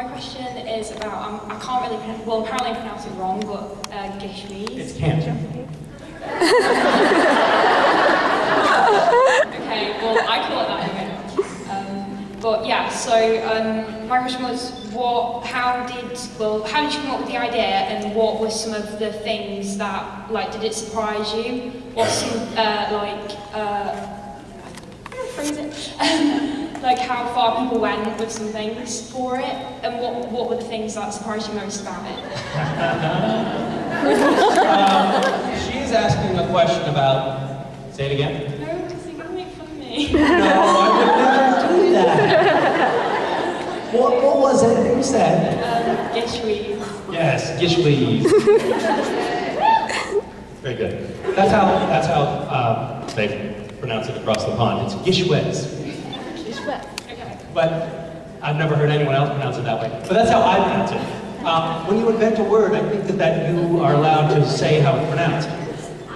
my question is about, I can't really pronounce, well apparently I pronounced it wrong, but Gishwees. It's can't. Okay, well I call it that anyway. But yeah, so my question was, how did you come up with the idea, and what were some of the things that, like, did it surprise you? What's some, phrase it? Like how far people went with some things for it, and what were the things that surprised you most about it? She's asking a question about, say it again? No, because you're going to make fun of me. No, I would never do that. What was it that you said? Gishwees. Yes, Gishwees. Very good. That's how they pronounce it across the pond. It's Gishwes. Okay. But I've never heard anyone else pronounce it that way. But that's how I pronounce it. When you invent a word, I think that you are allowed to say how it's pronounced.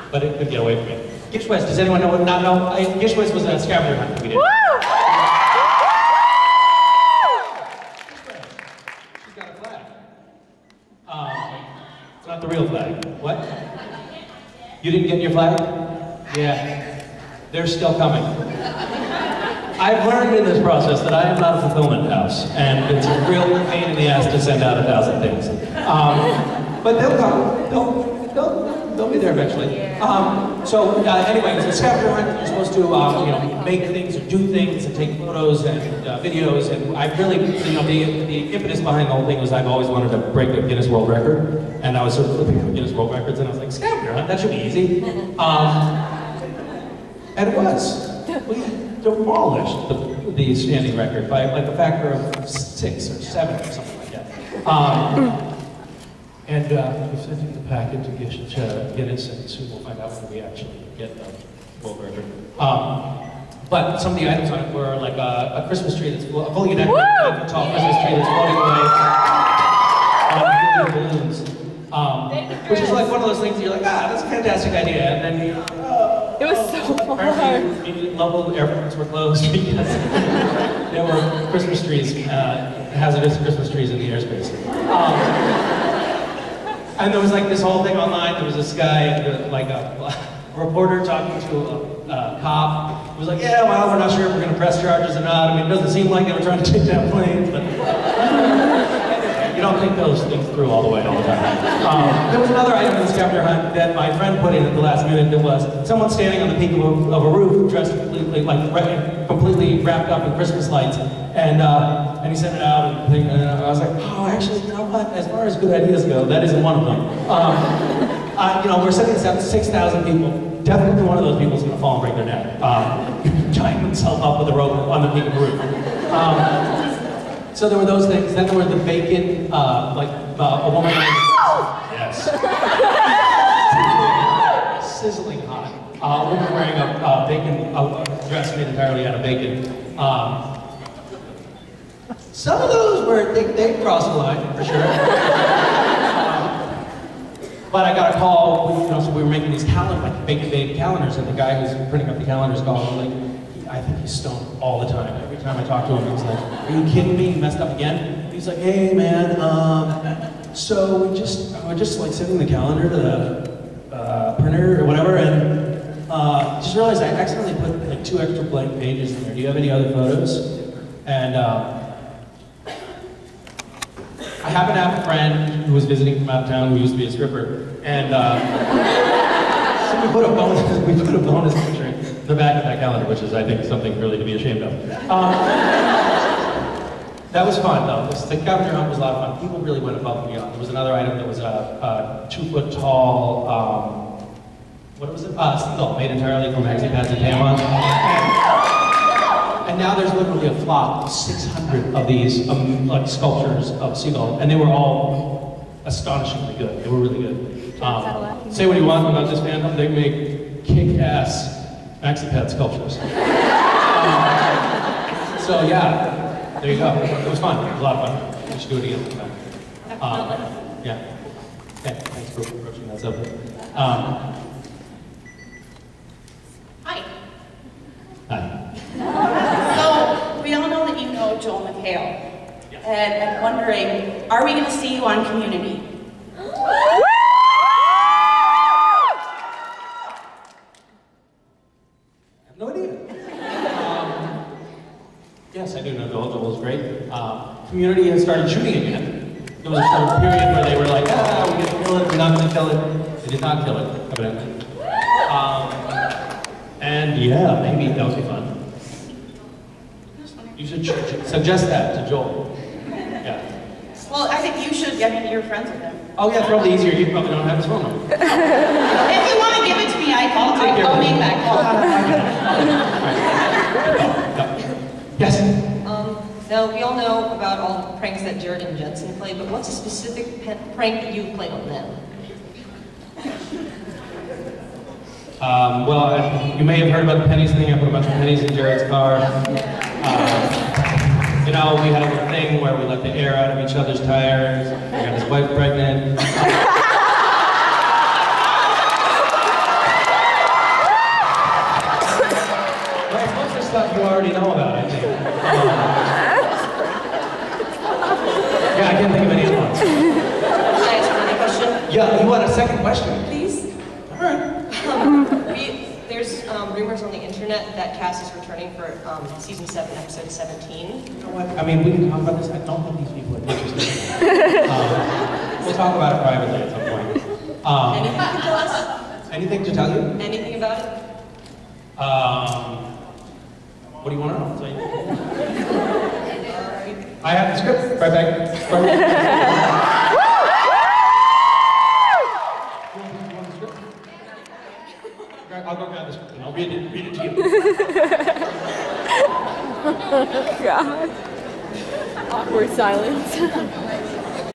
But it could get away from me. Gishwes, does anyone not know? Gishwes was a scavenger hunt that we did. She's got a flag. It's not the real flag. What? You didn't get your flag? Yeah. They're still coming. I've learned in this process that I am not a fulfillment house, and it's a real pain in the ass to send out 1,000 things. But they'll come. They'll be there eventually. Anyway, it's a scavenger hunt. You're supposed to, make things or do things and take photos and videos. And I really, the impetus behind the whole thing was I've always wanted to break a Guinness World Record, and I was sort of flipping through Guinness World Records, and I was like, scavenger hunt, that should be easy. And it was. We demolished the standing record by like a factor of 6 or 7 or something like that. We sent the packet to Guinness, and soon we'll find out when we actually get the world record. But some of the items on it were like a Christmas tree that's fully decorated, tall Christmas tree that's floating away on balloons. Which is like one of those things you're like, that's a fantastic idea, and then you. It was so hard. Local airports were closed because there were Christmas trees, hazardous Christmas trees in the airspace. And there was like this whole thing online. There was this guy, like a reporter talking to a cop. He was like, yeah, well, we're not sure if we're going to press charges or not. I mean, it doesn't seem like they were trying to take down planes, but you don't think those things through all the way all the time. There was another item in the scavenger hunt that my friend put in at the last minute that was someone standing on the peak of a roof, dressed completely, completely wrapped up in Christmas lights, and he sent it out, and I was like, oh, actually, you know what? As far as good ideas go, that isn't one of them. We're sending this out to 6,000 people. Definitely one of those people is going to fall and break their neck, tying themselves up with a rope on the peak of a roof. So there were those things. Then there were the bacon, a woman. Yes. Sizzling hot. A woman wearing a bacon dress made entirely out of bacon. Some of those were they crossed the line for sure. But I got a call. So we were making these bacon babe calendars, and the guy who's printing up the calendars called me like. I think he's stoned all the time. Every time I talk to him, he's like, are you kidding me? You messed up again? He's like, hey man, so we're just like sending the calendar to the printer or whatever, and just realized I accidentally put like 2 extra blank pages in there. Do you have any other photos? And I happen to have a friend who was visiting from out of town who used to be a stripper, and so we put a bonus picture in the back of that calendar, which is, I think, something really to be ashamed of. That was fun, though. The scavenger hunt was a lot of fun. People really went above and beyond. There was another item that was a 2-foot tall, what was it? Seagull, made entirely from maxi pads and tampons. And now there's literally a flock of 600 of these like sculptures of seagull, and they were all astonishingly good. They were really good. Say what you want about this fandom, they make kick-ass maxi pad sculptures. So yeah, there you go. It was fun. It was a lot of fun. We should do it again. Yeah. Okay, thanks for approaching that subject. Hi. Hi. So, we all know that you know Joel McHale. Yes. and I'm wondering, are we going to see you on Community? No idea. Yes, I do know Joel. Joel's great. Community has started shooting again. There was a sort of period where they were like, we're going to kill it, we're not going to kill it. They did not kill it, evidently. And yeah, maybe that would be fun. You should suggest that to Joel. Yeah. Well, I think you should. I mean, you're friends with him. Oh yeah, it's probably easier. You probably don't have his phone number. If you want to give it to me, I'll make that call. Yes? Now, we all know about all the pranks that Jared and Jensen play, but what's a specific prank that you've played on them? Well, you may have heard about the pennies thing. I put a bunch of pennies in Jared's car. You know, we had a little thing where we let the air out of each other's tires. We got his wife pregnant. Well, most of the stuff you already know about, I think. Yeah, I can't think of any other ones. Can I ask another question? Yeah, you want a second question? Please? All right. There's rumors on the internet that Cass is returning for season 7, episode 17. You know what? I mean, we can talk about this. I don't think these people are interested. We'll talk about it privately at some point. Anything you can tell us? Anything to tell you? Anything about it? What do you want to know? I have the script. Right back. I'll go grab the script and I'll read it to you. God. Awkward silence.